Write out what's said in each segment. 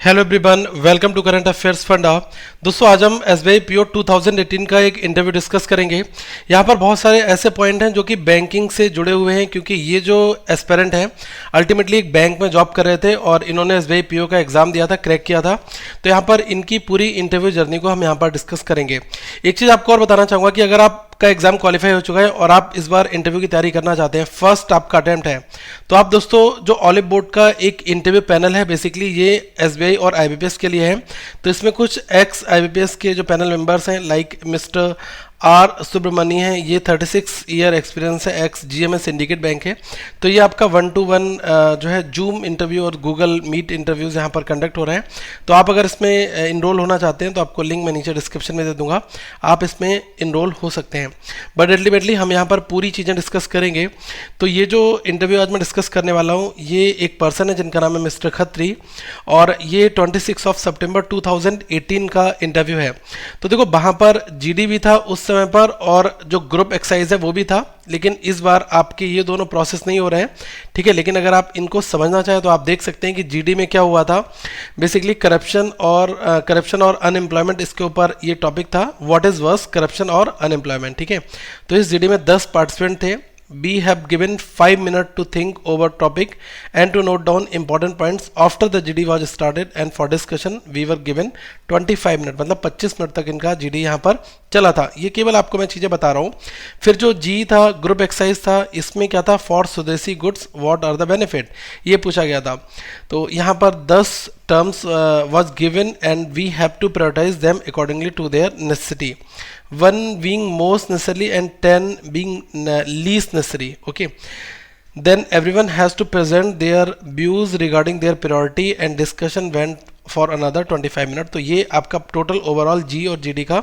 Hello everyone, welcome to current affairs funda. दोस्तों, आज हम एसबीआई पीओ 2018 का एक इंटरव्यू डिस्कस करेंगे। यहाँ पर बहुत सारे ऐसे पॉइंट हैं जो कि बैंकिंग से जुड़े हुए हैं, क्योंकि ये जो एस्पेरेंट हैं अल्टीमेटली एक बैंक में जॉब कर रहे थे और इन्होंने एसबीआई पीओ का एग्जाम दिया था, क्रैक किया था। तो यहाँ पर इनकी पूरी इंटरव्यू जर्नी को हम यहाँ पर डिस्कस करेंगे। एक चीज़ आपको और बताना चाहूँगा कि अगर आप का एग्जाम क्वालिफाई हो चुका है और आप इस बार इंटरव्यू की तैयारी करना चाहते हैं, फर्स्ट आपका अटेम्प्ट है, तो आप दोस्तों जो ऑलिव बोर्ड का एक इंटरव्यू पैनल है, बेसिकली ये एसबीआई और आईबीपीएस के लिए है। तो इसमें कुछ एक्स आईबीपीएस के जो पैनल मेंबर्स हैं, लाइक मिस्टर आर सुब्रमणी है, ये 36 ईयर एक्सपीरियंस है, एक्स जीएमएस सिंडिकेट बैंक है। तो ये आपका 1-to-1 जो है जूम इंटरव्यू और गूगल मीट इंटरव्यूज यहाँ पर कंडक्ट हो रहे हैं। तो आप अगर इसमें इनरोल होना चाहते हैं तो आपको लिंक मैं नीचे डिस्क्रिप्शन में दे दूंगा, आप इसमें इनरोल हो सकते हैं। बट अल्टीमेटली हम यहाँ पर पूरी चीज़ें डिस्कस करेंगे। तो ये जो इंटरव्यू आज मैं डिस्कस करने वाला हूँ, ये एक पर्सन है जिनका नाम है मिस्टर खत्री, और ये 26 सितंबर 2018 का इंटरव्यू है। तो देखो, वहाँ पर जीडी भी था उस समय पर, और जो ग्रुप एक्सरसाइज है वो भी था, लेकिन इस बार आपके ये दोनों प्रोसेस नहीं हो रहे हैं, ठीक है। लेकिन अगर आप इनको समझना चाहें तो आप देख सकते हैं कि जीडी में क्या हुआ था। बेसिकली करप्शन और अनएम्प्लॉयमेंट, इसके ऊपर ये टॉपिक था, व्हाट इज वर्स, करप्शन और अनएम्प्लॉयमेंट, ठीक है। तो इस जीडी में 10 पार्टिसिपेंट थे। We have given 5 minutes to think over topic and to note down important points after the GD was started, and for discussion we were given 25 minute, मतलब 25 minute तक इनका GD यहाँ पर चला था। ये केवल आपको मैं चीज़ें बता रहा हूँ। फिर जो जी था, ग्रुप एक्सरसाइज था, इसमें क्या था, for swadeshi goods what are the benefit, ये पूछा गया था। तो यहाँ पर 10 terms was given and we have to prioritize them accordingly to their necessity, 1 being most necessary and 10 being least necessary. Okay, then everyone has to present their views regarding their priority and discussion went for another 25 minute. तो ये आपका total overall जी और GD का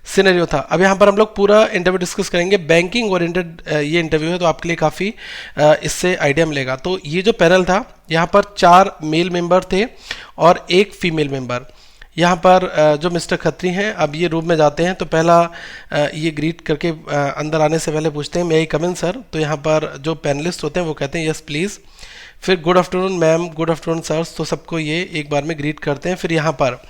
scenario था। अब यहाँ पर हम लोग पूरा इंटरव्यू डिस्कस करेंगे। बैंकिंग ओरिएंटेड ये इंटरव्यू है, तो आपके लिए काफ़ी इससे आइडिया मिलेगा। तो ये जो पैनल था, यहाँ पर 4 मेल मेंबर थे और 1 फीमेल मेंबर। यहाँ पर जो मिस्टर खत्री हैं, अब ये रूम में जाते हैं तो पहला ये ग्रीट करके अंदर आने से पहले पूछते हैं, मे आई कम इन सर। तो यहाँ पर जो पैनलिस्ट होते हैं वो कहते हैं यस प्लीज़। फिर good afternoon ma'am, good afternoon sir, तो सबको ये एक बार में ग्रीट करते हैं। फिर यहाँ पर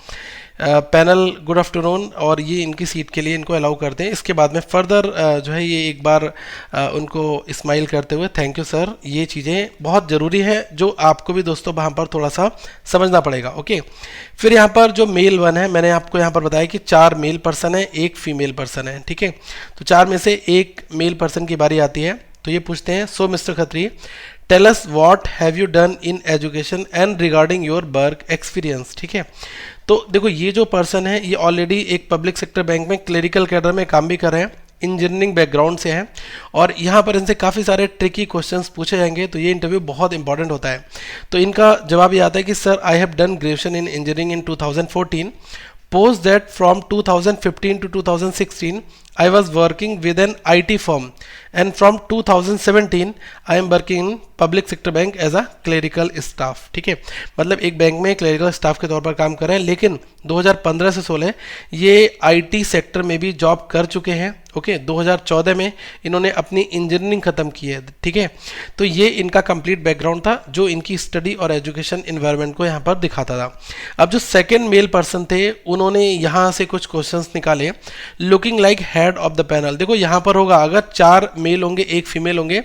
पैनल गुड आफ्टरनून, और ये इनकी सीट के लिए इनको अलाउ करते हैं। इसके बाद में फर्दर जो है ये एक बार उनको स्माइल करते हुए थैंक यू सर, ये चीज़ें बहुत ज़रूरी है जो आपको भी दोस्तों वहाँ पर थोड़ा सा समझना पड़ेगा। ओके, फिर यहाँ पर जो मेल 1 है, मैंने आपको यहाँ पर बताया कि 4 मेल पर्सन है, 1 फीमेल पर्सन है, ठीक है। तो 4 में से 1 मेल पर्सन की बारी आती है। तो ये पूछते हैं, so mister Khatri tell us what have you done in education and regarding your work experience, ठीक है। तो देखो, ये जो पर्सन है ये ऑलरेडी एक पब्लिक सेक्टर बैंक में क्लेरिकल कैडर में काम भी कर रहे हैं, इंजीनियरिंग बैकग्राउंड से हैं, और यहाँ पर इनसे काफ़ी सारे ट्रिकी क्वेश्चंस पूछे जाएंगे। तो ये इंटरव्यू बहुत इंपॉर्टेंट होता है। तो इनका जवाब ये आता है कि sir I have done graduation in engineering in 2014, post that from 2015 to 2016 I was working with an IT firm, and from 2017 I am working in public sector bank as a clerical staff, ठीक है। मतलब एक bank में clerical staff के तौर पर काम कर रहे हैं, लेकिन 2015 से 16 ये IT सेक्टर में भी जॉब कर चुके हैं। ओके, 2014 में इन्होंने अपनी इंजीनियरिंग खत्म की है, ठीक है। तो ये इनका कंप्लीट बैकग्राउंड था जो इनकी स्टडी और एजुकेशन इन्वायरमेंट को यहाँ पर दिखाता था। अब जो सेकेंड मेल पर्सन थे, उन्होंने यहाँ से कुछ क्वेश्चंस निकाले, looking like head of the panel. देखो, यहाँ पर होगा अगर 4 मेल होंगे 1 फीमेल होंगे,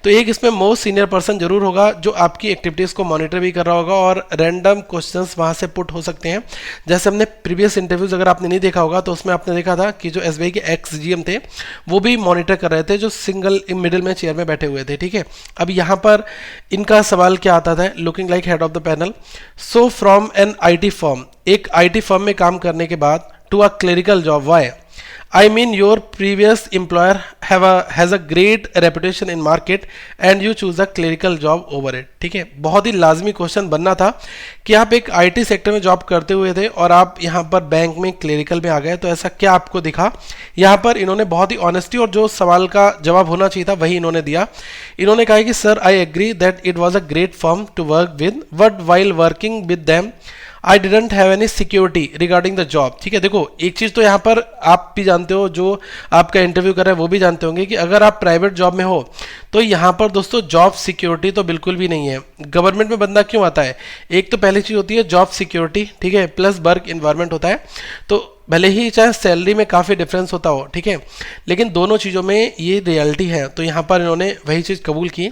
तो एक इसमें मोस्ट सीनियर पर्सन जरूर होगा जो आपकी एक्टिविटीज को मॉनिटर भी कर रहा होगा, और रैंडम क्वेश्चंस वहाँ से पुट हो सकते हैं। जैसे हमने प्रीवियस इंटरव्यूज अगर आपने नहीं देखा होगा तो उसमें आपने देखा था कि जो एसबीआई के एक्स जीएम थे वो भी मॉनिटर कर रहे थे, जो सिंगल मिडिल में चेयर में बैठे हुए थे, ठीक है। अब यहाँ पर इनका सवाल क्या आता था, looking like head of the panel, so from an IT firm, एक आईटी फर्म में काम करने के बाद to a clerical job, why? I mean your previous employer has a great reputation in market and you choose a clerical job over it, ठीक है। बहुत ही लाजमी क्वेश्चन बनना था कि आप एक आईटी सेक्टर में जॉब करते हुए थे और आप यहाँ पर बैंक में क्लरिकल में आ गए, तो ऐसा क्या आपको दिखा? यहाँ पर इन्होंने बहुत ही ऑनेस्टी और जो सवाल का जवाब होना चाहिए था वही इन्होंने दिया। इन्होंने कहा कि sir I agree that it was a great firm to work with, but while working with them I didn't have any security regarding the job. ठीक है, देखो एक चीज तो यहाँ पर आप भी जानते हो, जो आपका इंटरव्यू कर रहे हैं वो भी जानते होंगे कि अगर आप प्राइवेट जॉब में हो तो यहाँ पर दोस्तों जॉब सिक्योरिटी तो बिल्कुल भी नहीं है। गवर्नमेंट में बंदा क्यों आता है? एक तो पहली चीज होती है जॉब सिक्योरिटी, ठीक है, प्लस वर्क इन्वायरमेंट होता है। तो भले ही चाहे सैलरी में काफ़ी डिफरेंस होता हो, ठीक है, लेकिन दोनों चीज़ों में ये रियलिटी है। तो यहाँ पर इन्होंने वही चीज़ कबूल की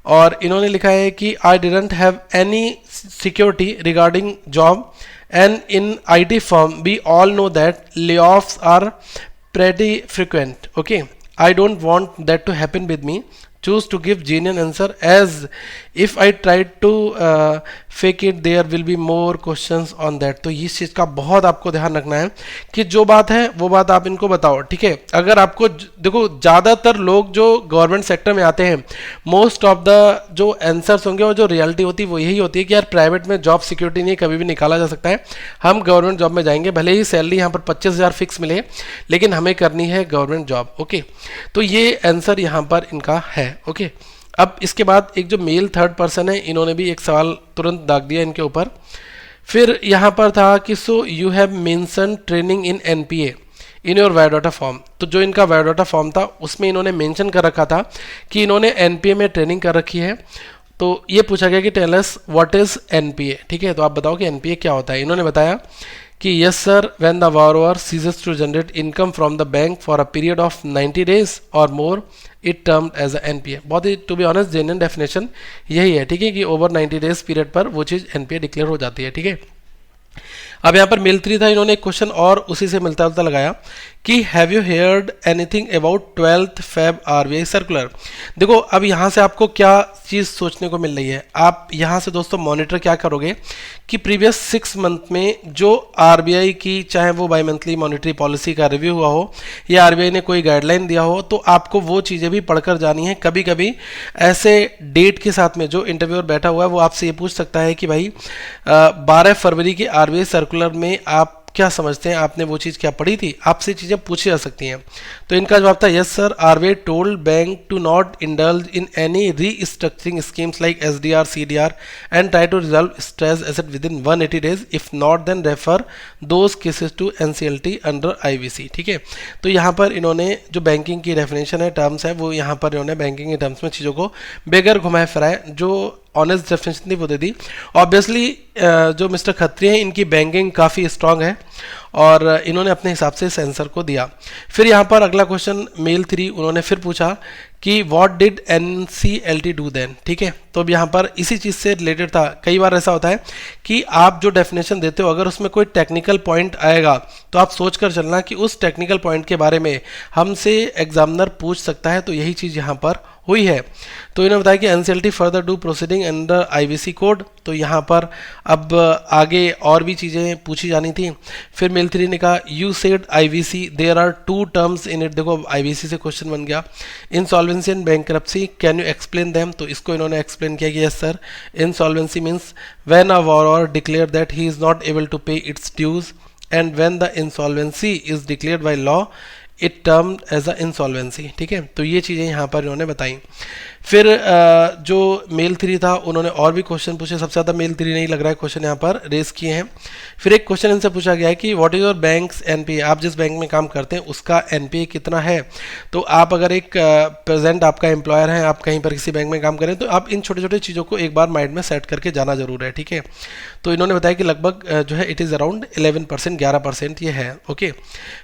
और इन्होंने लिखा है कि I didn't have any security regarding job and in IT firm we all know that layoffs are pretty frequent. Okay, I don't want that to happen with me. Choose to give genuine answer, as if I tried to fake it there will be more questions on that. तो इस चीज़ का बहुत आपको ध्यान रखना है कि जो बात है वो बात आप इनको बताओ। ठीक है, अगर आपको देखो ज़्यादातर लोग जो गवर्नमेंट सेक्टर में आते हैं, मोस्ट ऑफ द जो आंसर्स होंगे और जो रियलिटी होती है वो यही होती है कि यार प्राइवेट में जॉब सिक्योरिटी नहीं, कभी भी निकाला जा सकता है, हम गवर्नमेंट जॉब में जाएंगे, भले ही सैलरी यहाँ पर 25,000 फिक्स मिले लेकिन हमें करनी है गवर्नमेंट जॉब। ओके, तो ये आंसर यहाँ पर इनका है। ओके, अब इसके बाद एक जो मेल थर्ड पर्सन है, इन्होंने भी एक सवाल तुरंत दाग दिया इनके ऊपर। फिर यहाँ पर था कि so you have mention training in NPA in your biodata form. तो जो इनका बायोडाटा फॉर्म था उसमें इन्होंने मेंशन कर रखा था कि इन्होंने एनपीए में ट्रेनिंग कर रखी है। तो ये पूछा गया कि tell us what is NPA. ठीक है, तो आप बताओ कि एनपीए क्या होता है। इन्होंने बताया कि yes sir, when the borrower ceases to generate income from the bank for a period of 90 days और more it termed as a NPA. बहुत ही to be honest genuine definition यही है। ठीक है, कि ओवर 90 days पीरियड पर वो चीज़ एनपीए डिक्लेयर हो जाती है। ठीक है, अब यहाँ पर मेल 3 था, इन्होंने एक क्वेश्चन और उसी से मिलता जुलता लगाया कि have you heard anything about 12th Feb RBI circular. देखो अब यहाँ से आपको क्या चीज़ सोचने को मिल रही है, आप यहाँ से दोस्तों मॉनिटर क्या करोगे कि प्रीवियस 6 मंथ में जो आरबीआई की, चाहे वो बाई मंथली मॉनिटरी पॉलिसी का रिव्यू हुआ हो या आरबीआई ने कोई गाइडलाइन दिया हो, तो आपको वो चीज़ें भी पढ़कर जानी है। कभी कभी ऐसे डेट के साथ में जो इंटरव्यूअर बैठा हुआ है वो आपसे ये पूछ सकता है कि भाई 12 फरवरी की आरबीआई सर्कुलर में आप क्या समझते हैं, आपने वो चीज़ क्या पढ़ी थी, आपसे चीज़ें पूछी जा सकती हैं। तो इनका जवाब था yes sir, RBI told bank to not indulge in any restructuring schemes like SDR CDR and try to resolve stress asset with in 180 days, if not then refer those cases to NCLT under IVC. ठीक है, तो यहाँ पर इन्होंने जो banking की definition है, terms है, वो यहाँ पर इन्होंने बैंकिंग के टर्म्स में चीज़ों को बेगर घुमाए फिराए, जो ऑनेस्ट डेफिनेशन थी वो दे दी। ऑब्वियसली जो मिस्टर खत्री हैं इनकी बैंकिंग काफ़ी स्ट्रांग है और इन्होंने अपने हिसाब से इस आंसर को दिया। फिर यहाँ पर अगला क्वेश्चन मेल 3 उन्होंने फिर पूछा कि what did NCLT do then. ठीक है, तो अब यहाँ पर इसी चीज़ से रिलेटेड था। कई बार ऐसा होता है कि आप जो डेफिनेशन देते हो अगर उसमें कोई टेक्निकल पॉइंट आएगा तो आप सोच कर चलना कि उस टेक्निकल पॉइंट के बारे में हमसे एग्जामिनर पूछ सकता है। तो यही चीज़ यहाँ पर हुई है। तो इन्होंने बताया कि NCLT further do proceeding under IVC code. तो यहाँ पर अब आगे और भी चीज़ें पूछी जानी थी। फिर मेल 3 ने कहा you said IVC there are 2 terms in it. देखो आईवीसी से क्वेश्चन बन गया, insolvency and bankruptcy, can you explain them. तो इसको इन्होंने एक्सप्लेन किया कि yes sir, insolvency means when a borrower declare that he is not able to pay its dues and when the insolvency is declared by law it term as a insolvency. ठीक है, तो ये चीज़ें यहाँ पर इन्होंने बताई। फिर जो मेल 3 था उन्होंने और भी क्वेश्चन पूछे, सबसे ज़्यादा मेल 3 नहीं लग रहा है क्वेश्चन यहाँ पर रेस किए हैं। फिर एक क्वेश्चन इनसे पूछा गया है कि what is your banks NPA, आप जिस बैंक में काम करते हैं उसका एनपीए कितना है। तो आप अगर एक प्रेजेंट आपका एम्प्लॉयर है, आप कहीं पर किसी बैंक में काम करें, तो आप इन छोटे छोटे चीज़ों को एक बार माइंड में सेट करके जाना जरूर है। ठीक है, तो इन्होंने बताया कि लगभग जो है इट इज़ अराउंड 11%, 11% ये है। ओके,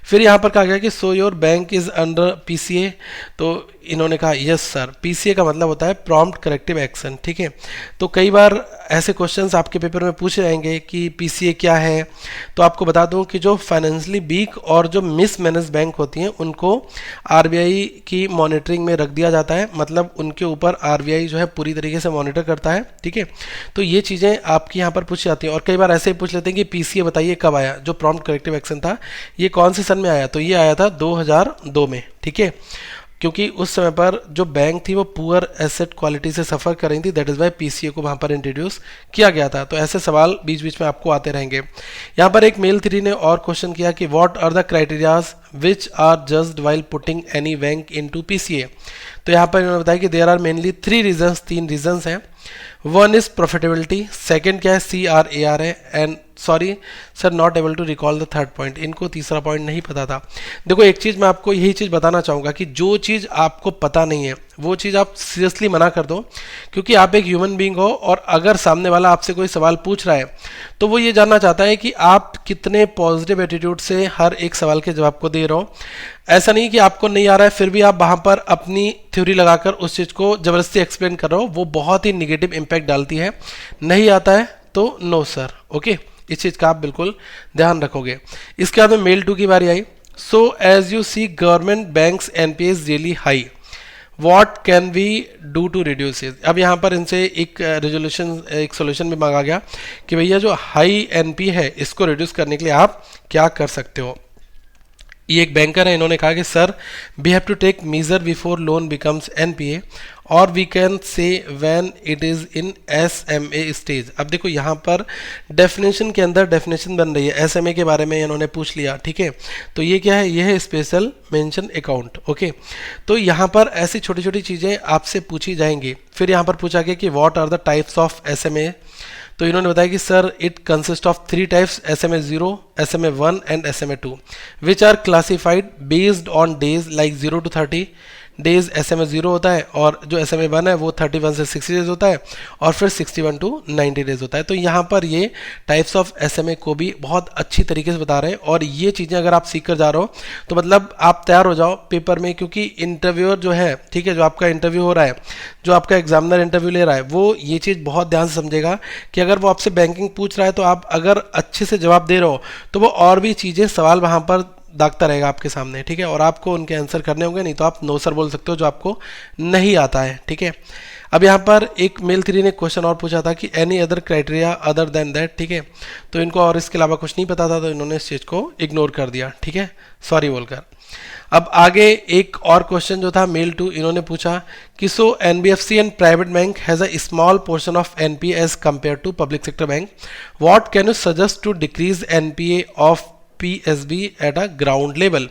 फिर यहाँ पर कहा गया कि so your bank is under PCA. तो इन्होंने कहा यस सर, पीसीए का मतलब होता है प्रॉम्प्ट करेक्टिव एक्शन। ठीक है, तो कई बार ऐसे क्वेश्चंस आपके पेपर में पूछे जाएंगे कि पीसीए क्या है। तो आपको बता दूं कि जो फाइनेंशियली वीक और जो मिसमैनेज बैंक होती हैं उनको आरबीआई की मॉनिटरिंग में रख दिया जाता है, मतलब उनके ऊपर आरबीआई जो है पूरी तरीके से मॉनिटर करता है। ठीक है, तो ये चीज़ें आपकी यहाँ पर पूछी जाती हैं। और कई बार ऐसे ही पूछ लेते हैं कि पीसीए बताइए कब आया, जो प्रॉम्प्ट करेक्टिव एक्शन था ये कौन से सन में आया। तो ये आया था 2002 में। ठीक है, क्योंकि उस समय पर जो बैंक थी वो पुअर एसेट क्वालिटी से सफ़र कर रही थी, दैट इज़ वाई पीसीए को वहाँ पर इंट्रोड्यूस किया गया था। तो ऐसे सवाल बीच बीच में आपको आते रहेंगे। यहाँ पर एक मेल 3 ने और क्वेश्चन किया कि what are the criterias which are judged while putting any bank into PCA. तो यहाँ पर इन्होंने बताया कि there are mainly 3 reasons, 3 reasons हैं। वन इज़ प्रॉफिटेबिलिटी, सेकेंड क्या है CRAR है, and sorry sir, not able to recall the third point. इनको तीसरा पॉइंट नहीं पता था। देखो एक चीज़ मैं आपको यही चीज़ बताना चाहूँगा कि जो चीज़ आपको पता नहीं है वो चीज़ आप सीरियसली मना कर दो, क्योंकि आप एक ह्यूमन बीइंग हो और अगर सामने वाला आपसे कोई सवाल पूछ रहा है तो वो ये जानना चाहता है कि आप कितने पॉजिटिव एटीट्यूड से हर एक सवाल के जवाब को दे रहे हो। ऐसा नहीं कि आपको नहीं आ रहा है फिर भी आप वहाँ पर अपनी थ्योरी लगाकर उस चीज़ को ज़बरदस्ती एक्सप्लेन कर रहे हो, वो बहुत ही निगेटिव इम्पैक्ट डालती है। नहीं आता है तो नो सर, ओके, इस चीज़ का आप बिल्कुल ध्यान रखोगे। इसके बाद में मेल 2 की बारी आई। So as you see government banks NPA is really high, what can we do to reduce it. अब यहाँ पर इनसे एक सोल्यूशन भी मांगा गया कि भैया जो हाई एनपी है इसको रिड्यूस करने के लिए आप क्या कर सकते हो। ये एक बैंकर है, इन्होंने कहा कि sir we have to take measure before loan becomes NPA और we can say when it is in SMA stage. अब देखो यहाँ पर डेफिनेशन के अंदर डेफिनेशन बन रही है, एसएमए के बारे में इन्होंने पूछ लिया, ठीक है। तो ये क्या है, ये है स्पेशल मेंशन अकाउंट, ओके। तो यहाँ पर ऐसी छोटी छोटी चीज़ें आपसे पूछी जाएंगी। फिर यहाँ पर पूछा गया कि what are the types of SMA. तो इन्होंने बताया कि sir it consist of 3 types, SMA 0, SMA 1 and SMA 2 which are classified based on days like 0 to 30 days SMA 0 होता है, और जो SMA 1 है वो 31 से 60 डेज होता है, और फिर 61 to 90 डेज होता है। तो यहाँ पर ये टाइप्स ऑफ SMA को भी बहुत अच्छी तरीके से बता रहे हैं, और ये चीज़ें अगर आप सीख कर जा रहे हो तो मतलब आप तैयार हो जाओ पेपर में, क्योंकि इंटरव्यूअर जो है, ठीक है, जो आपका इंटरव्यू हो रहा है, जो आपका एग्जामिनर इंटरव्यू ले रहा है, वो ये चीज़ बहुत ध्यान से समझेगा कि अगर वो आपसे बैंकिंग पूछ रहा है तो आप अगर अच्छे से जवाब दे रहे हो तो वो और भी चीज़ें सवाल वहाँ पर दागता रहेगा आपके सामने, ठीक है, और आपको उनके आंसर करने होंगे, नहीं तो आप नो सर बोल सकते हो जो आपको नहीं आता है, ठीक है। अब यहाँ पर एक मेल 3 ने क्वेश्चन और पूछा था कि any other criteria other than that, ठीक है। तो इनको और इसके अलावा कुछ नहीं पता था, तो इन्होंने इस चीज़ को इग्नोर कर दिया, ठीक है, सॉरी बोलकर। अब आगे एक और क्वेश्चन जो था मेल 2, इन्होंने पूछा कि so NBFC and private bank has a small portion of NPA as compare to public sector bank, what can you suggest to decrease NPA of PSB at a ground level.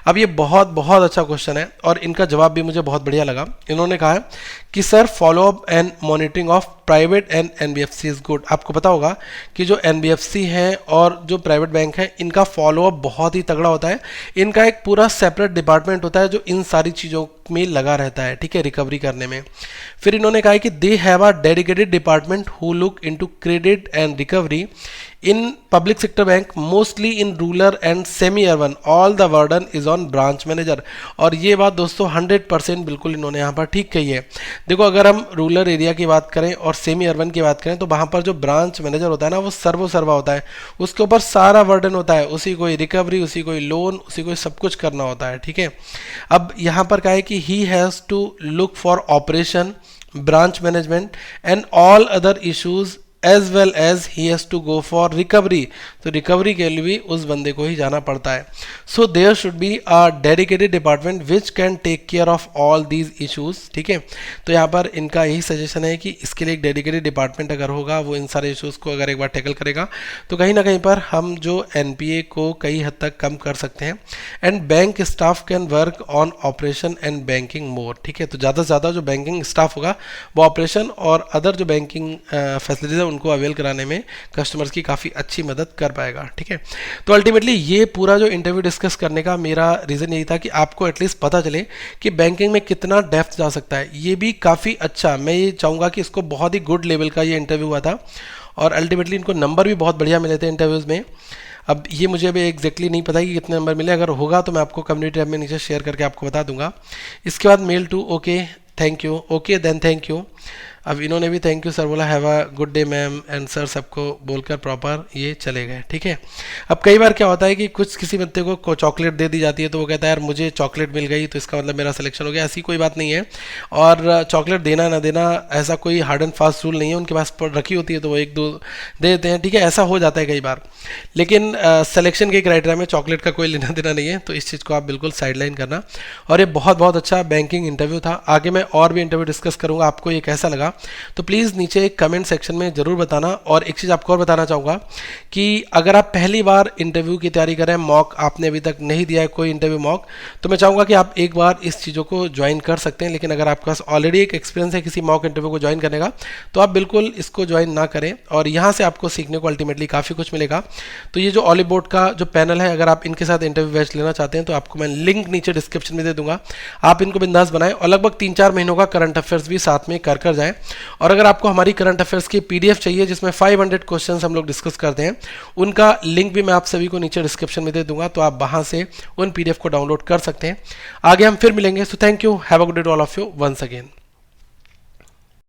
अब ये बहुत बहुत अच्छा question है और इनका जवाब भी मुझे बहुत बढ़िया लगा। इन्होंने कहा है कि sir follow up and monitoring of private and NBFC is good. आपको पता होगा कि जो एनबीएफसी हैं और जो प्राइवेट बैंक हैं इनका फॉलो अप बहुत ही तगड़ा होता है। इनका एक पूरा सेपरेट डिपार्टमेंट होता है जो इन सारी चीज़ों में लगा रहता है, ठीक है, रिकवरी करने में। फिर इन्होंने कहा है कि they have a dedicated department who look into credit and recovery in public sector bank, mostly in rural and semi urban, all the burden is on branch manager. और ये बात दोस्तों 100% बिल्कुल इन्होंने यहाँ पर ठीक कही है। देखो अगर हम रूरल एरिया की बात करें और सेमी अर्बन की बात करें तो वहाँ पर जो ब्रांच मैनेजर होता है ना, वो सर्वा होता है, उसके ऊपर सारा बर्डन होता है, उसी को रिकवरी, उसी को लोन, उसी को सब कुछ करना होता है, ठीक है। अब यहाँ पर कहा है कि he has to look for operation, branch management and all other issues as well as he has to go for recovery. तो रिकवरी के लिए भी उस बंदे को ही जाना पड़ता है। So there should be a dedicated department which can take care of all these issues, ठीक है। तो यहाँ पर इनका यही सजेशन है कि इसके लिए एक डेडिकेटेड डिपार्टमेंट अगर होगा, वो इन सारे इश्यूज़ को अगर एक बार टैकल करेगा तो कहीं ना कहीं पर हम जो एनपीए को कई हद तक कम कर सकते हैं। And bank staff can work on operation and banking more, ठीक है। तो ज़्यादा से ज़्यादा जो बैंकिंग स्टाफ होगा वो ऑपरेशन और अदर जो बैंकिंग फैसिलिटीज उनको अवेल कराने में कस्टमर्स की काफ़ी अच्छी मदद कर पाएगा, ठीक है। तो अल्टीमेटली ये पूरा जो इंटरव्यू डिस्कस करने का मेरा रीज़न यही था कि आपको एटलीस्ट पता चले कि बैंकिंग में कितना डेप्थ जा सकता है। ये भी काफ़ी अच्छा, मैं ये चाहूँगा कि इसको बहुत ही गुड लेवल का ये इंटरव्यू हुआ था और अल्टीमेटली इनको नंबर भी बहुत बढ़िया मिले थे इंटरव्यूज़ में। अब ये मुझे अभी एग्जैक्टली नहीं पता कि कितने नंबर मिले, अगर होगा तो मैं आपको कम्युनिटी टैब में नीचे शेयर करके आपको बता दूंगा। इसके बाद mail 2, okay thank you, okay then thank you. अब इन्होंने भी थैंक यू सर बोला, have a good day ma'am and sir, सबको बोलकर प्रॉपर ये चले गए, ठीक है। अब कई बार क्या होता है कि कुछ किसी बच्चे को चॉकलेट दे दी जाती है तो वो कहता है यार मुझे चॉकलेट मिल गई तो इसका मतलब मेरा सिलेक्शन हो गया। ऐसी कोई बात नहीं है, और चॉकलेट देना ना देना ऐसा कोई हार्ड एंड फास्ट रूल नहीं है, उनके पास रखी होती है तो वो 1-2 दे देते हैं, ठीक है। ऐसा हो जाता है कई बार, लेकिन सिलेक्शन के क्राइटेरिया में चॉकलेट का कोई लेना देना नहीं है, तो इस चीज़ को आप बिल्कुल साइडलाइन करना। और ये बहुत बहुत अच्छा बैंकिंग इंटरव्यू था। आगे मैं और भी इंटरव्यू डिस्कस करूँगा, आपको ये कैसा लगा रहेगा, तो प्लीज़ नीचे कमेंट सेक्शन में ज़रूर बताना। और एक चीज़ आपको और बताना चाहूँगा कि अगर आप पहली बार इंटरव्यू की तैयारी कर रहे हैं, मॉक आपने अभी तक नहीं दिया है कोई इंटरव्यू मॉक, तो मैं चाहूँगा कि आप एक बार इस चीज़ों को ज्वाइन कर सकते हैं। लेकिन अगर आपके पास ऑलरेडी एक एक्सपीरियंस है किसी मॉक इंटरव्यू को ज्वाइन करने का, तो आप बिल्कुल इसको ज्वाइन ना करें, और यहाँ से आपको सीखने को अल्टीमेटली काफ़ी कुछ मिलेगा। तो ये जो ऑलिव बोर्ड का जो पैनल है, अगर आप इनके साथ इंटरव्यू बैच लेना चाहते हैं तो आपको मैं लिंक नीचे डिस्क्रिप्शन में दे दूंगा, आप इनको बिंदास बनाएं और लगभग 3-4 महीनों का करंट अफेयर्स भी साथ में कर जाएं। और अगर आपको हमारी करंट अफेयर्स की पीडीएफ चाहिए जिसमें 500 क्वेश्चंस हम लोग डिस्कस करते हैं, उनका लिंक भी मैं आप सभी को नीचे डिस्क्रिप्शन में दे दूंगा, तो आप वहां से उन पीडीएफ को डाउनलोड कर सकते हैं। आगे हम फिर मिलेंगे। So thank you, have a good day to all of you once again.